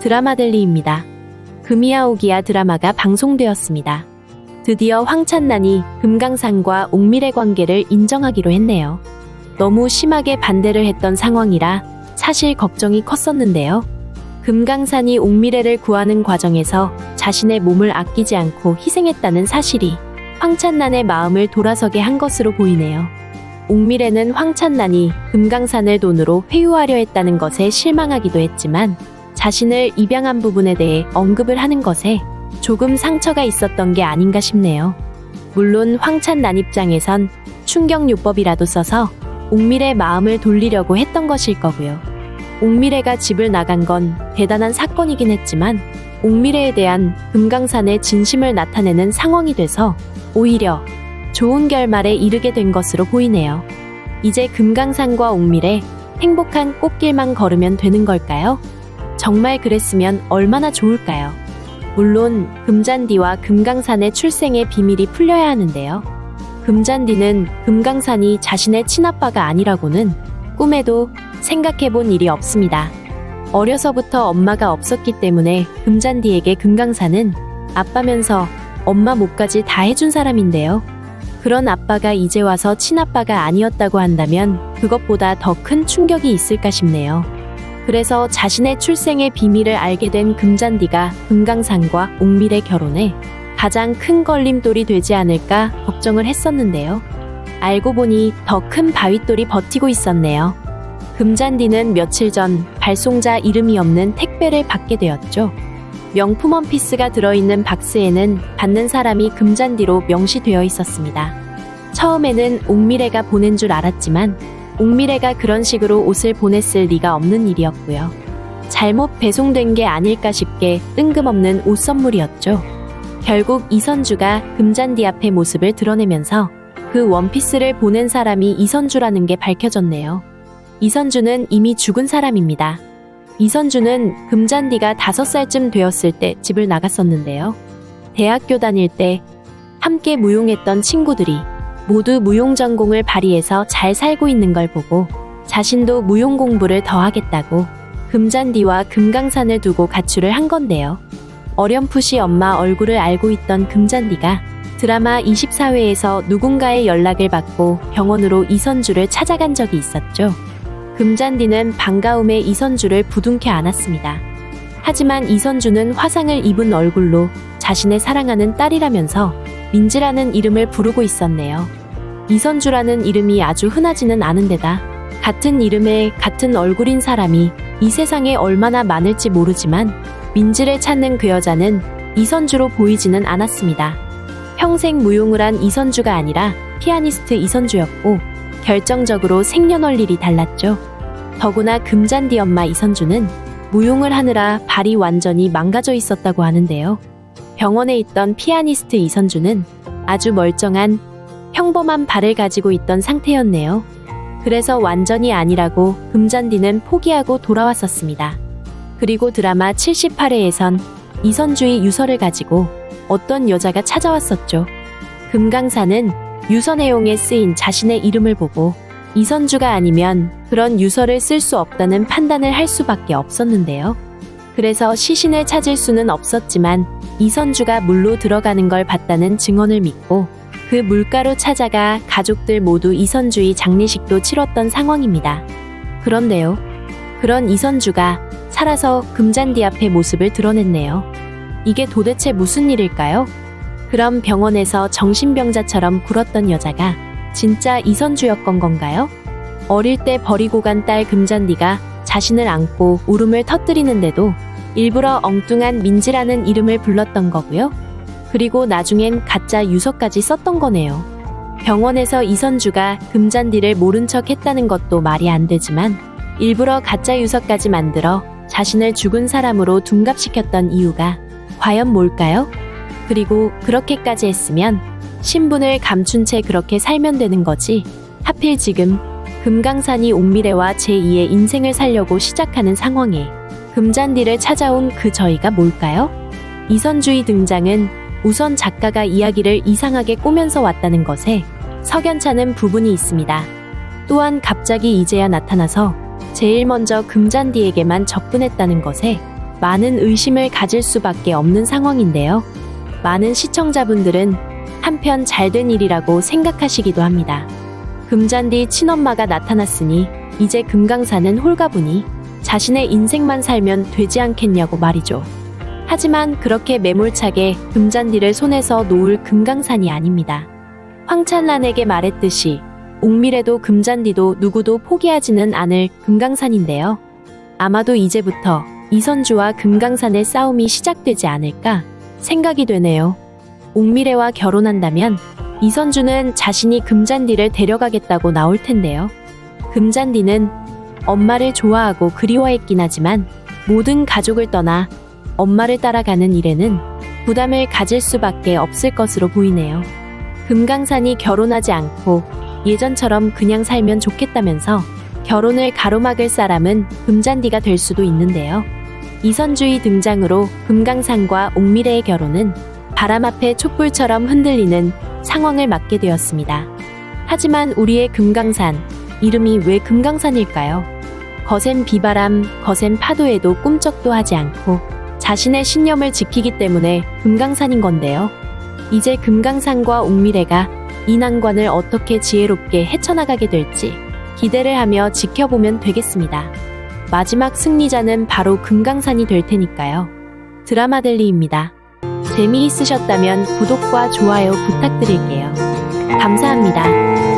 드라마델리입니다. 금이야 오기야 드라마가 방송되었습니다. 드디어 황찬란이 금강산과 옥밀의 관계를 인정하기로 했네요. 너무 심하게 반대를 했던 상황이라 사실 걱정이 컸었는데요. 금강산이 옥밀애를 구하는 과정에서 자신의 몸을 아끼지 않고 희생했다는 사실이 황찬란의 마음을 돌아서게 한 것으로 보이네요. 옥밀애는 황찬란이 금강산을 돈으로 회유하려 했다는 것에 실망하기도 했지만 자신을 입양한 부분에 대해 언급을 하는 것에 조금 상처가 있었던 게 아닌가 싶네요. 물론 황찬란 입장에선 충격요법이라도 써서 옥밀의 마음을 돌리려고 했던 것일 거고요. 옥밀애가 집을 나간 건 대단한 사건이긴 했지만 옥밀애에 대한 금강산의 진심을 나타내는 상황이 돼서 오히려 좋은 결말에 이르게 된 것으로 보이네요. 이제 금강산과 옥밀애 행복한 꽃길만 걸으면 되는 걸까요? 정말 그랬으면 얼마나 좋을까요? 물론 금잔디와 금강산의 출생의 비밀이 풀려야 하는데요. 금잔디는 금강산이 자신의 친아빠가 아니라고는 꿈에도 생각해본 일이 없습니다. 어려서부터 엄마가 없었기 때문에 금잔디에게 금강산은 아빠면서 엄마 몫까지 다 해준 사람인데요. 그런 아빠가 이제 와서 친아빠가 아니었다고 한다면 그것보다 더 큰 충격이 있을까 싶네요. 그래서 자신의 출생의 비밀을 알게 된 금잔디가 금강산과 옥밀의 결혼에 가장 큰 걸림돌이 되지 않을까 걱정을 했었는데요. 알고 보니 더 큰 바윗돌이 버티고 있었네요. 금잔디는 며칠 전 발송자 이름이 없는 택배를 받게 되었죠. 명품 원피스가 들어있는 박스에는 받는 사람이 금잔디로 명시되어 있었습니다. 처음에는 옥밀애가 보낸 줄 알았지만 옥밀애가 그런 식으로 옷을 보냈을 리가 없는 일이었고요. 잘못 배송된 게 아닐까 싶게 뜬금없는 옷 선물이었죠. 결국 이선주가 금잔디 앞에 모습을 드러내면서 그 원피스를 보낸 사람이 이선주라는 게 밝혀졌네요. 이선주는 이미 죽은 사람입니다. 이선주는 금잔디가 5살쯤 되었을 때 집을 나갔었는데요. 대학교 다닐 때 함께 무용했던 친구들이 모두 무용 전공을 발휘해서 잘 살고 있는 걸 보고 자신도 무용 공부를 더 하겠다고 금잔디와 금강산을 두고 가출을 한 건데요. 어렴풋이 엄마 얼굴을 알고 있던 금잔디가 드라마 24회에서 누군가의 연락을 받고 병원으로 이선주를 찾아간 적이 있었죠. 금잔디는 반가움에 이선주를 부둥켜 안았습니다. 하지만 이선주는 화상을 입은 얼굴로 자신의 사랑하는 딸이라면서 민지라는 이름을 부르고 있었네요. 이선주라는 이름이 아주 흔하지는 않은 데다 같은 이름에 같은 얼굴인 사람이 이 세상에 얼마나 많을지 모르지만 민지를 찾는 그 여자는 이선주로 보이지는 않았습니다. 평생 무용을 한 이선주가 아니라 피아니스트 이선주였고 결정적으로 생년월일이 달랐죠. 더구나 금잔디 엄마 이선주는 무용을 하느라 발이 완전히 망가져 있었다고 하는데요. 병원에 있던 피아니스트 이선주는 아주 멀쩡한 평범한 발을 가지고 있던 상태였네요. 그래서 완전히 아니라고 금잔디는 포기하고 돌아왔었습니다. 그리고 드라마 78회에선 이선주의 유서를 가지고 어떤 여자가 찾아왔었죠. 금강산은 유서 내용에 쓰인 자신의 이름을 보고 이선주가 아니면 그런 유서를 쓸 수 없다는 판단을 할 수밖에 없었는데요. 그래서 시신을 찾을 수는 없었지만 이선주가 물로 들어가는 걸 봤다는 증언을 믿고 그 물가로 찾아가 가족들 모두 이선주의 장례식도 치렀던 상황입니다. 그런데요. 그런 이선주가 살아서 금잔디 앞에 모습을 드러냈네요. 이게 도대체 무슨 일일까요? 그럼 병원에서 정신병자처럼 굴었던 여자가 진짜 이선주였건 건가요? 어릴 때 버리고 간 딸 금잔디가 자신을 안고 울음을 터뜨리는데도 일부러 엉뚱한 민지라는 이름을 불렀던 거고요. 그리고 나중엔 가짜 유서까지 썼던 거네요. 병원에서 이선주가 금잔디를 모른 척 했다는 것도 말이 안 되지만 일부러 가짜 유서까지 만들어 자신을 죽은 사람으로 둔갑시켰던 이유가 과연 뭘까요? 그리고 그렇게까지 했으면 신분을 감춘 채 그렇게 살면 되는 거지. 하필 지금 금강산이 옥밀애와 제2의 인생을 살려고 시작하는 상황에 금잔디를 찾아온 그 저희가 뭘까요? 이선주의 등장은 우선 작가가 이야기를 이상하게 꾸면서 왔다는 것에 석연찮은 부분이 있습니다. 또한 갑자기 이제야 나타나서 제일 먼저 금잔디에게만 접근했다는 것에 많은 의심을 가질 수밖에 없는 상황인데요. 많은 시청자분들은 한편 잘된 일이라고 생각하시기도 합니다. 금잔디 친엄마가 나타났으니 이제 금강산은 홀가분이 자신의 인생만 살면 되지 않겠냐고 말이죠. 하지만 그렇게 매몰차게 금잔디를 손에서 놓을 금강산이 아닙니다. 황찬란에게 말했듯이 옥미래도 금잔디도 누구도 포기하지는 않을 금강산인데요. 아마도 이제부터 이선주와 금강산의 싸움이 시작되지 않을까 생각이 되네요. 옥미래와 결혼한다면 이선주는 자신이 금잔디를 데려가겠다고 나올 텐데요. 금잔디는 엄마를 좋아하고 그리워했긴 하지만 모든 가족을 떠나 엄마를 따라가는 일에는 부담을 가질 수밖에 없을 것으로 보이네요. 금강산이 결혼하지 않고 예전처럼 그냥 살면 좋겠다면서 결혼을 가로막을 사람은 금잔디가 될 수도 있는데요. 이선주의 등장으로 금강산과 옥미래의 결혼은 바람 앞에 촛불처럼 흔들리는 상황을 맞게 되었습니다. 하지만 우리의 금강산, 이름이 왜 금강산일까요? 거센 비바람, 거센 파도에도 꿈쩍도 하지 않고 자신의 신념을 지키기 때문에 금강산인 건데요. 이제 금강산과 옥미래가 이 난관을 어떻게 지혜롭게 헤쳐나가게 될지 기대를 하며 지켜보면 되겠습니다. 마지막 승리자는 바로 금강산이 될 테니까요. 드라마델리입니다. 재미있으셨다면 구독과 좋아요 부탁드릴게요. 감사합니다.